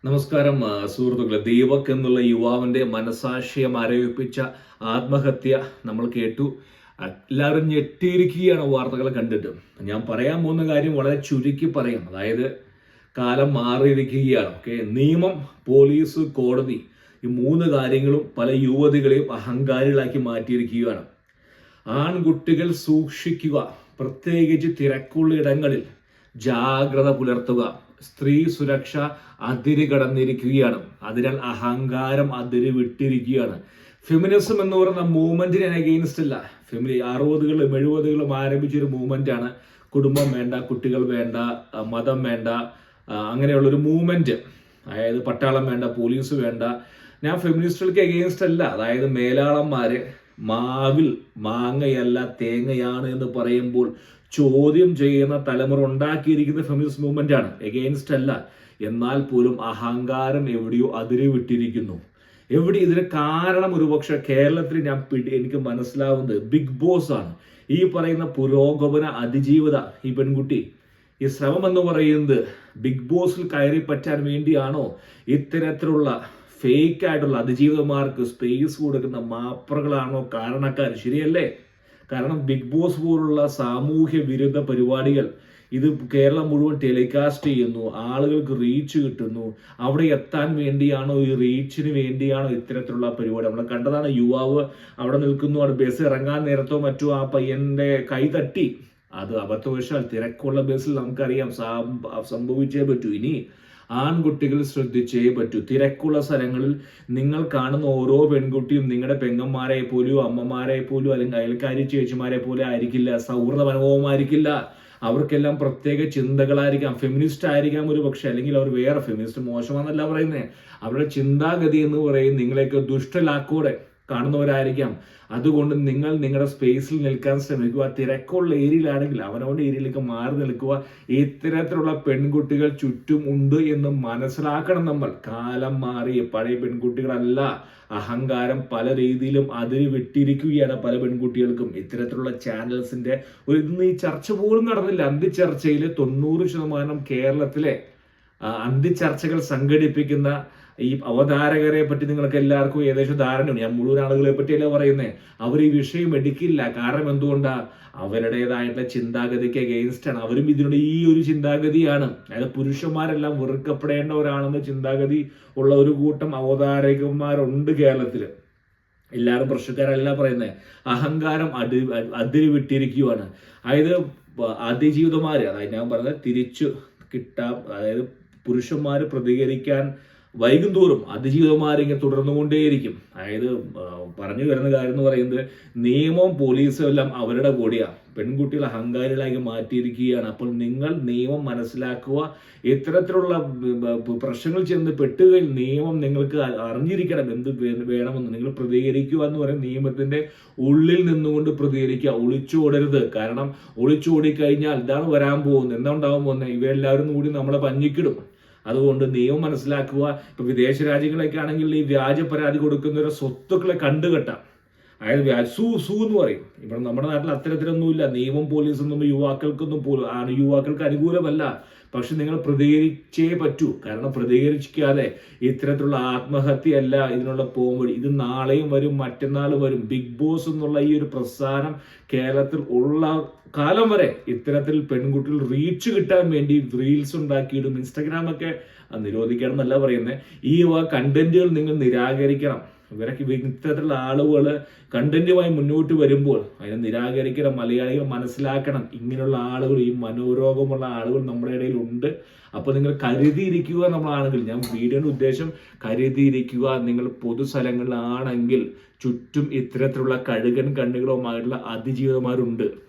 നമസ്കാരം സുഹൃത്തുക്കളെ. ദീപക് എന്നുള്ള യുവാവിന്റെ മനസാക്ഷിയെ മരവിപ്പിച്ച ആത്മഹത്യ നമ്മൾ കേട്ടു. എല്ലാവരും ഞെട്ടിയിരിക്കുകയാണ് വാർത്തകൾ കണ്ടിട്ട്. ഞാൻ പറയാൻ പോകുന്ന കാര്യം വളരെ ചുരുക്കി പറയാം. അതായത് കാലം മാറിയിരിക്കുകയാണ്. ഓക്കെ, നിയമം, പോലീസ്, കോടതി, ഈ മൂന്ന് കാര്യങ്ങളും പല യുവതികളെയും അഹങ്കാരികളാക്കി മാറ്റിയിരിക്കുകയാണ്. ആൺകുട്ടികൾ സൂക്ഷിക്കുക, പ്രത്യേകിച്ച് തിരക്കുള്ള ഇടങ്ങളിൽ ജാഗ്രത പുലർത്തുക. സ്ത്രീ സുരക്ഷ അതിര് കടന്നിരിക്കുകയാണ്. അതിനാൽ അഹങ്കാരം അതിര് വിട്ടിരിക്കുകയാണ്. ഫെമിനിസം എന്ന് പറയുന്ന മൂവ്മെന്റിന് അഗെയിൻസ്റ്റ് അല്ല. 60കളും 70കളും ആരംഭിച്ചൊരു മൂവ്മെന്റ് ആണ്. കുടുംബം വേണ്ട, കുട്ടികൾ വേണ്ട, മതം വേണ്ട, അങ്ങനെയുള്ളൊരു മൂവ്മെന്റ്. അതായത് പട്ടാളം വേണ്ട, പോലീസ് വേണ്ട. ഞാൻ ഫെമിനിസ്റ്റുകൾക്ക് അഗെയിൻസ്റ്റ് അല്ല. അതായത് മേലാളന്മാര് മാവിൽ മാങ്ങയല്ല തേങ്ങയാണ് എന്ന് പറയുമ്പോൾ ചോദ്യം ചെയ്യുന്ന തലമുറ ഉണ്ടാക്കിയിരിക്കുന്ന ഫെമിനിസ്റ്റ് മൂവ്മെന്റ് ആണ്. എഗെയിൻസ്റ്റ് അല്ല. എന്നാൽ പോലും അഹങ്കാരം എവിടെയോ അതിര് വിട്ടിരിക്കുന്നു. ഇതിന് കാരണം ഒരുപക്ഷെ കേരളത്തിൽ എനിക്ക് മനസ്സിലാവുന്നത് ബിഗ് ബോസ് ആണ്. ഈ പറയുന്ന പുരോഗമന അതിജീവിത ഈ പെൺകുട്ടി, ഈ ശ്രമം എന്ന് പറയുന്നത് ബിഗ് ബോസിൽ കയറി പറ്റാൻ വേണ്ടിയാണോ? ഇത്തരത്തിലുള്ള ഫേക്ക് ആയിട്ടുള്ള അതിജീവിതമാർക്ക് സ്പേസ് കൊടുക്കുന്ന മാപ്രകളാണോ കാരണക്കാർ? ശരിയല്ലേ? കാരണം ബിഗ് ബോസ് പോലുള്ള സാമൂഹ്യ വിരുദ്ധ പരിപാടികൾ ഇത് കേരളം മുഴുവൻ ടെലികാസ്റ്റ് ചെയ്യുന്നു, ആളുകൾക്ക് റീച്ച് കിട്ടുന്നു. അവിടെ എത്താൻ വേണ്ടിയാണോ, ഈ റീച്ചിന് വേണ്ടിയാണോ ഇത്തരത്തിലുള്ള പരിപാടി? നമ്മൾ കണ്ടതാണ്. യുവാവ് അവിടെ നിൽക്കുന്നു, അവിടെ ബസ് ഇറങ്ങാൻ നേരത്തോ മറ്റോ ആ പയ്യന്റെ കൈ തട്ടി. അത് അബദ്ധവശാൽ തിരക്കുള്ള ബസ്സിൽ നമുക്കറിയാം സംഭവിച്ചേ പറ്റൂ. ഇനി ആൺകുട്ടികൾ ശ്രദ്ധിച്ചേ പറ്റൂ. തിരക്കുള്ള സ്ഥലങ്ങളിൽ നിങ്ങൾ കാണുന്ന ഓരോ പെൺകുട്ടിയും നിങ്ങളുടെ പെങ്ങന്മാരെ പോലും, അമ്മമാരെ പോലും, അല്ലെങ്കിൽ അയൽക്കാരി ചേച്ചിമാരെ പോലെ ആയിരിക്കില്ല. സൗഹൃദ മനോഭാവമായിരിക്കില്ല. അവർക്കെല്ലാം പ്രത്യേക ചിന്തകളായിരിക്കാം. ഫെമിനിസ്റ്റ് ആയിരിക്കാം ഒരു പക്ഷെ, അല്ലെങ്കിൽ അവർ വേറെ. ഫെമിനിസ്റ്റ് മോശമാണെന്നല്ല പറയുന്നത്. അവരുടെ ചിന്താഗതി എന്ന് പറയും നിങ്ങളെയൊക്കെ ദുഷ്ടലാക്കോടെ കാണുന്നവരായിരിക്കാം. അതുകൊണ്ട് നിങ്ങൾ നിങ്ങളുടെ സ്പേസിൽ നിൽക്കാൻ ശ്രമിക്കുക. തിരക്കുള്ള ഏരിയയിലാണെങ്കിൽ അവനവന്റെ ഏരിയയിലേക്ക് മാറി നിൽക്കുക. ഇത്തരത്തിലുള്ള പെൺകുട്ടികൾ ചുറ്റും ഉണ്ട് എന്ന് മനസ്സിലാക്കണം നമ്മൾ. കാലം മാറി, പഴയ പെൺകുട്ടികളല്ല. അഹങ്കാരം പല രീതിയിലും അതിര് വിട്ടിരിക്കുകയാണ് പല പെൺകുട്ടികൾക്കും. ഇത്തരത്തിലുള്ള ചാനൽസിന്റെ ഇന്ന് ഈ ചർച്ച പോലും നടന്നില്ല. അന്തിച്ചർച്ചയിൽ 90% കേരളത്തിലെ അന്തിച്ചർച്ചകൾ സംഘടിപ്പിക്കുന്ന ഈ അവതാരകരെ പറ്റി നിങ്ങൾക്ക് എല്ലാവർക്കും ഏകദേശം ധാരണയുണ്ട്. ഞാൻ മുഴുവൻ ആളുകളെ പറ്റിയല്ല പറയുന്നത്. അവർ ഈ വിഷയം എടുക്കില്ല. കാരണം എന്തുകൊണ്ടാ? അവരുടേതായിട്ടുള്ള ചിന്താഗതിക്ക് അഗെയിൻസ്റ്റ് ആണ്. അവരും ഇതിനുള്ള ഈ ഒരു ചിന്താഗതിയാണ്. അതായത് പുരുഷന്മാരെല്ലാം വെറുക്കപ്പെടേണ്ടവരാണെന്ന ചിന്താഗതി ഉള്ള ഒരു കൂട്ടം അവതാരകന്മാരുണ്ട് കേരളത്തിൽ. എല്ലാവരും പ്രശ്നക്കാരല്ല പറയുന്നത്. അഹങ്കാരം അതിര് വിട്ടിരിക്കുകയാണ്. അതായത് അതിജീവിതമാര്, അതായത് ഞാൻ പറഞ്ഞത് തിരിച്ചു കിട്ടാം. അതായത് പുരുഷന്മാര് പ്രതികരിക്കാൻ വൈകുന്തോറും അതിജീവിതമാരിങ്ങനെ തുടർന്നുകൊണ്ടേയിരിക്കും. അതായത് പറഞ്ഞു വരുന്ന കാര്യം എന്ന് പറയുന്നത് നിയമവും പോലീസും എല്ലാം അവരുടെ കൂടിയാണ്. പെൺകുട്ടികൾ അഹങ്കാരികളാക്കി മാറ്റിയിരിക്കുകയാണ്. അപ്പോൾ നിങ്ങൾ നിയമം മനസ്സിലാക്കുക. ഇത്തരത്തിലുള്ള പ്രശ്നങ്ങൾ ചെന്ന് പെട്ടുകഴിഞ്ഞ് നിയമം നിങ്ങൾക്ക് അറിഞ്ഞിരിക്കണം എന്ത് വേണമെന്ന്. നിങ്ങൾ പ്രതികരിക്കുക എന്ന് പറയുന്നത് നിയമത്തിന്റെ ഉള്ളിൽ നിന്നുകൊണ്ട് പ്രതികരിക്കുക. ഒളിച്ചോടരുത്. കാരണം ഒളിച്ചോടിക്കഴിഞ്ഞാൽ ഇതാണ് വരാൻ പോകുന്നത്. എന്താ ഉണ്ടാവാൻ പോകുന്നത്? ഇവരെല്ലാവരും കൂടി നമ്മളെ പഞ്ഞിക്കിടും. അതുകൊണ്ട് നിയമം മനസ്സിലാക്കുക. ഇപ്പൊ വിദേശ രാജ്യങ്ങളൊക്കെ ആണെങ്കിൽ ഈ വ്യാജ പരാതി കൊടുക്കുന്നവരെ സ്വത്തുക്കളെ കണ്ടുകെട്ടാം. അതായത് സൂ എന്ന് പറയും. ഇവിടെ നമ്മുടെ നാട്ടിൽ അത്തരത്തിലൊന്നുമില്ല. നിയമം പോലീസൊന്നും യുവാക്കൾക്ക് അനുകൂലമല്ല. പക്ഷെ നിങ്ങൾ പ്രതികരിച്ചേ പറ്റൂ. കാരണം പ്രതികരിക്കാതെ ഇത്തരത്തിലുള്ള ആത്മഹത്യയല്ല ഇതിനുള്ള പോകുംവഴി. ഇത് നാളെയും വരും, മറ്റന്നാളും വരും. ബിഗ് ബോസ് എന്നുള്ള ഈ ഒരു പ്രസ്ഥാനം കേരളത്തിൽ ഉള്ള കാലം വരെ ഇത്തരത്തിൽ പെൺകുട്ടികൾ റീച്ച് കിട്ടാൻ വേണ്ടി റീൽസ് ഉണ്ടാക്കിയിടും. ഇൻസ്റ്റഗ്രാമൊക്കെ നിരോധിക്കണം എന്നല്ല പറയുന്നത്. ഈ കണ്ടന്റുകൾ നിങ്ങൾ നിരാകരിക്കണം. ഇവരൊക്കെ ഇത്തരത്തിലുള്ള ആളുകൾ കണ്ടന്റുമായി മുന്നോട്ട് വരുമ്പോൾ അതിനെ നിരാകരിക്കണം. മലയാളികൾ മനസ്സിലാക്കണം, ഇങ്ങനെയുള്ള ആളുകൾ, ഈ മനോരോഗമുള്ള ആളുകൾ നമ്മുടെ ഇടയിൽ ഉണ്ട്. അപ്പോൾ നിങ്ങൾ കരുതിയിരിക്കുക നമ്മളാണെങ്കിൽ. ഞാൻ വീഡിയോയുടെ ഉദ്ദേശം കരുതിയിരിക്കുക. നിങ്ങൾ പൊതുസ്ഥലങ്ങളിലാണെങ്കിൽ ചുറ്റും ഇത്തരത്തിലുള്ള കഴുകൻ കണ്ണുകളുമായിട്ടുള്ള അതിജീവിതമാരുണ്ട്.